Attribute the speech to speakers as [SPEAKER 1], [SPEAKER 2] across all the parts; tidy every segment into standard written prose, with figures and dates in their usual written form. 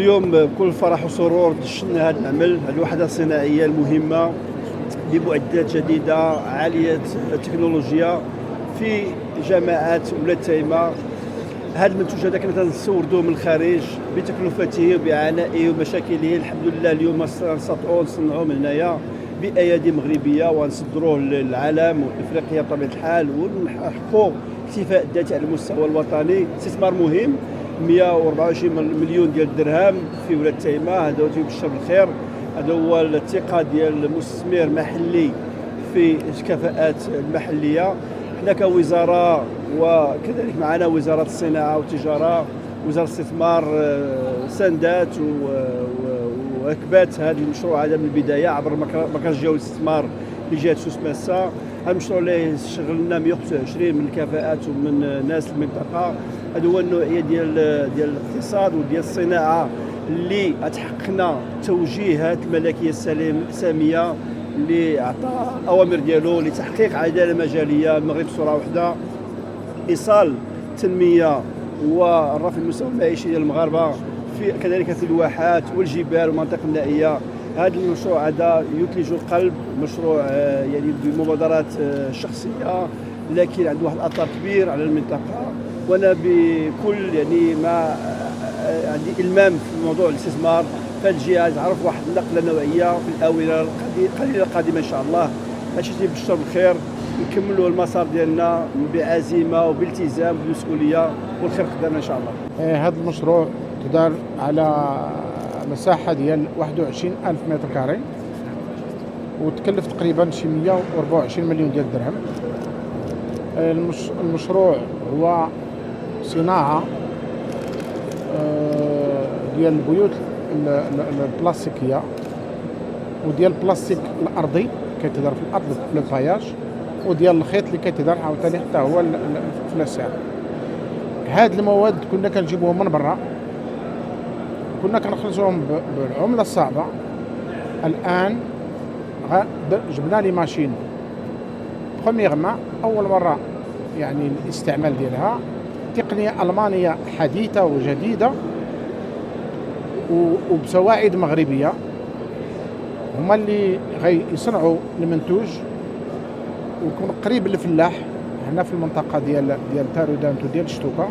[SPEAKER 1] اليوم بكل فرح وسرور دشنا هذا العمل، هذه الوحده الصناعيه المهمه بمعدات جديده عاليه التكنولوجيا في جامعات ولاد تايمه. هذا المنتوج هذا كنا تنستوردوه من الخارج بتكلفته وبعنائه ومشاكله. الحمد لله اليوم نستطيعوا نصنعوه من هنايا بايادي مغربيه ونصدروه للعالم وافريقيا بطبيعه الحال، ونحققوا اكتفاء الذاتي على المستوى الوطني. استثمار مهم 124 مليون ديال الدرهم في ولاد تايمه، هذا هو تيبشر بالخير. هذا هو الثقه ديال المستثمر محلي في الكفاءات المحليه. حنا كوزاره وكذلك معنا وزاره الصناعه والتجاره، وزاره الاستثمار ساندات واكبات هذا المشروع هذا من البدايه عبر مركز الجوي للاستثمار لجهه سوس ماسه. هذا المشروع اللي شغلنا 125 من الكفاءات ومن ناس المنطقه. هذا هو النوعيه ديال الاقتصاد وديال الصناعه اللي تحققنا توجيهات الملكيه الساميه اللي عطى الاوامر ديالو لتحقيق عداله مجاليه. المغرب صوره واحده، ايصال التنميه والرفع المستوى المعيشي ديال المغاربه في كذلك في الواحات والجبال والمناطق النائيه. هذا المشروع هذا يثلج القلب، مشروع يعني بمبادرات شخصيه لكن عنده واحد الاثر كبير على المنطقه. وانا بكل يعني ما عندي المام في موضوع الاستثمار في هذه الجهه تعرف واحد النقله نوعيه في الاونه القليله القادمه ان شاء الله. هادشي تيبشر بالخير، نكملوا المسار ديالنا بعزيمه وبالتزام وبمسؤوليه والخير قدامنا ان شاء الله.
[SPEAKER 2] هذا المشروع تدار على مساحه ديال 21,000 متر كاري وتكلف تقريبا شي 124 مليون ديال الدرهم. المشروع هو صناعه ديال البيوت البلاستيكيه وديال البلاستيك الارضي كيتدار في الارض لو باياج، وديال الخيط اللي كيتدار عاوتاني حتى هو في الاسعار. هاد المواد كنا كنجيبوهم من برا، كنا كنخلصوهم بالعمله الصعبه. الان جبنا لي ماشين برومييرمون اول مره يعني الاستعمال ديالها، تقنيه المانيه حديثه وجديده وبسواعد مغربيه. هما اللي غيصنعوا المنتوج ويكون قريب للفلاح هنا في المنطقه ديال تارودانت وديال شتوكا.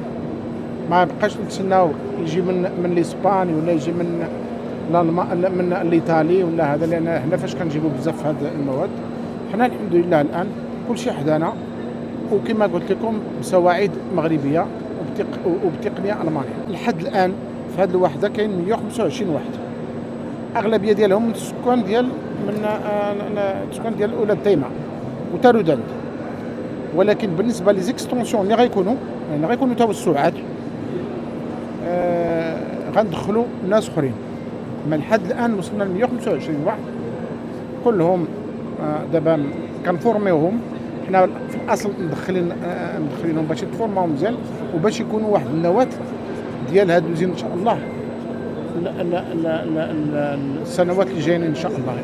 [SPEAKER 2] ما بقاش نتسناو يجي من الاسبان ولا يجي من الايطالي ولا هذا، لان حنا فاش كنجيبوا بزاف هاد المواد حنا الحمد لله الان كل شيء حدانا، وكما قلت لكم بسواعد مغربيه وبتقنيه المانيه. لحد الان في هذه الوحده كاين 125 وحده، اغلبيه ديالهم من السكان ديال ولاد تايمه وتارودانت. ولكن بالنسبه لي زيكستونسيون اللي غيكونوا توسعات غندخلوا ناس اخرين. من لحد الان وصلنا ل 125 واحد كلهم دابا كنفورميوهم. حنا في الاصل مدخلينهم باش يتفورماو مزيان وباش يكونوا واحد النواه ديال هاد الوزين ان شاء الله السنوات اللي جايين ان شاء الله.